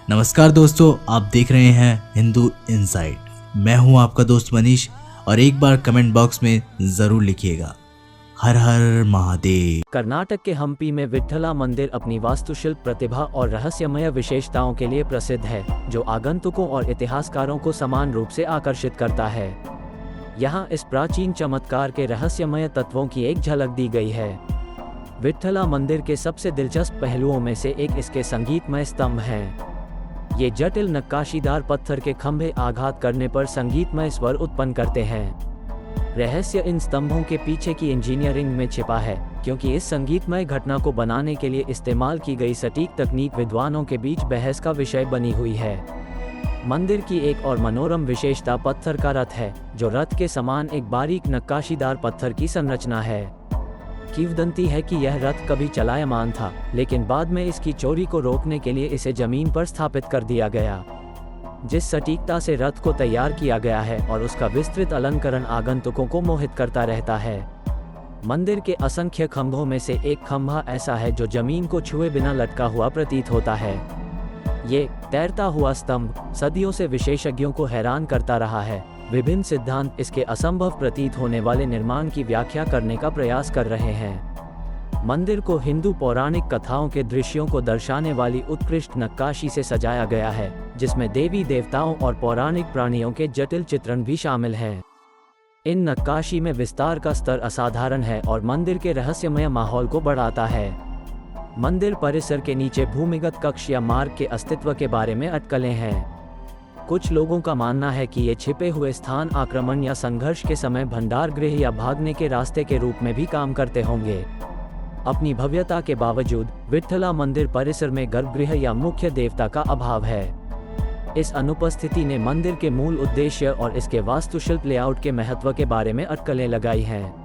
नमस्कार दोस्तों, आप देख रहे हैं हिंदू इनसाइट। मैं हूं आपका दोस्त मनीष और एक बार कमेंट बॉक्स में जरूर लिखिएगा हर हर महादेव। कर्नाटक के हम्पी में विट्ठला मंदिर अपनी वास्तुशिल्प प्रतिभा और रहस्यमय विशेषताओं के लिए प्रसिद्ध है, जो आगंतुकों और इतिहासकारों को समान रूप से आकर्षित करता है। यहाँ इस प्राचीन चमत्कार के रहस्यमय तत्वों की एक झलक दी गई है। विट्ठला मंदिर के सबसे दिलचस्प पहलुओं में से एक इसके संगीतमय स्तंभ हैं। ये जटिल नक्काशीदार पत्थर के खंभे आघात करने पर संगीतमय स्वर उत्पन्न करते हैं। रहस्य इन स्तंभों के पीछे की इंजीनियरिंग में छिपा है, क्योंकि इस संगीतमय घटना को बनाने के लिए इस्तेमाल की गई सटीक तकनीक विद्वानों के बीच बहस का विषय बनी हुई है। मंदिर की एक और मनोरम विशेषता पत्थर का रथ है, जो रथ के समान एक बारीक नक्काशीदार पत्थर की संरचना है। किंवदंती है कि यह रथ कभी चलायमान था, लेकिन बाद में इसकी चोरी को रोकने के लिए इसे जमीन पर स्थापित कर दिया गया। जिस सटीकता से रथ को तैयार किया गया है और उसका विस्तृत अलंकरण आगंतुकों को मोहित करता रहता है। मंदिर के असंख्य खंभों में से एक खंभा ऐसा है जो जमीन को छुए बिना लटका हुआ प्रतीत होता है। ये तैरता हुआ स्तंभ सदियों से विशेषज्ञों को हैरान करता रहा है। विभिन्न सिद्धांत इसके असंभव प्रतीत होने वाले निर्माण की व्याख्या करने का प्रयास कर रहे हैं। मंदिर को हिंदू पौराणिक कथाओं के दृश्यों को दर्शाने वाली उत्कृष्ट नक्काशी से सजाया गया है, जिसमें देवी देवताओं और पौराणिक प्राणियों के जटिल चित्रण भी शामिल हैं। इन नक्काशी में विस्तार का स्तर असाधारण है और मंदिर के रहस्यमय माहौल को बढ़ाता है। मंदिर परिसर के नीचे भूमिगत कक्ष या मार्ग के अस्तित्व के बारे में अटकलें हैं। कुछ लोगों का मानना है कि ये छिपे हुए स्थान आक्रमण या संघर्ष के समय भंडार गृह या भागने के रास्ते के रूप में भी काम करते होंगे। अपनी भव्यता के बावजूद विट्ठला मंदिर परिसर में गर्भगृह या मुख्य देवता का अभाव है। इस अनुपस्थिति ने मंदिर के मूल उद्देश्य और इसके वास्तुशिल्प लेआउट के महत्व के बारे में अटकलें लगाई हैं।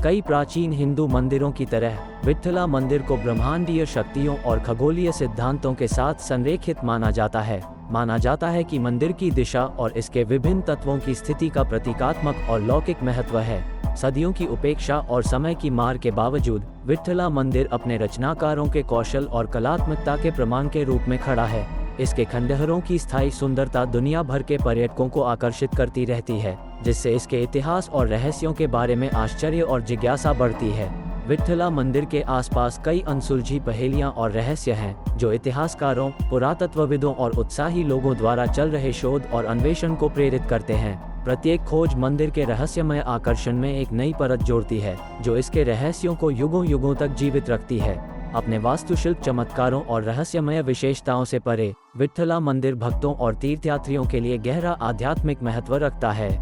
कई प्राचीन हिंदू मंदिरों की तरह विट्ठला मंदिर को ब्रह्मांडीय शक्तियों और खगोलीय सिद्धांतों के साथ संरेखित माना जाता है। माना जाता है कि मंदिर की दिशा और इसके विभिन्न तत्वों की स्थिति का प्रतीकात्मक और लौकिक महत्व है। सदियों की उपेक्षा और समय की मार के बावजूद विट्ठला मंदिर अपने रचनाकारों के कौशल और कलात्मकता के प्रमाण के रूप में खड़ा है। इसके खंडहरों की स्थायी सुंदरता दुनिया भर के पर्यटकों को आकर्षित करती रहती है, जिससे इसके इतिहास और रहस्यों के बारे में आश्चर्य और जिज्ञासा बढ़ती है। विट्ठला मंदिर के आसपास कई अनसुलझी पहेलियां और रहस्य हैं, जो इतिहासकारों, पुरातत्वविदों और उत्साही लोगों द्वारा चल रहे शोध और अन्वेषण को प्रेरित करते हैं। प्रत्येक खोज मंदिर के रहस्यमय आकर्षण में एक नई परत जोड़ती है, जो इसके रहस्यों को युगों युगों तक जीवित रखती है। अपने वास्तुशिल्प चमत्कारों और रहस्यमय विशेषताओं से परे, विट्ठला मंदिर भक्तों और तीर्थयात्रियों के लिए गहरा आध्यात्मिक महत्व रखता है।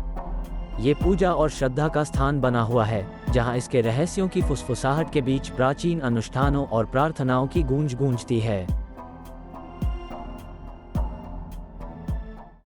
ये पूजा और श्रद्धा का स्थान बना हुआ है, जहां इसके रहस्यों की फुसफुसाहट के बीच प्राचीन अनुष्ठानों और प्रार्थनाओं की गूंज गूंजती है।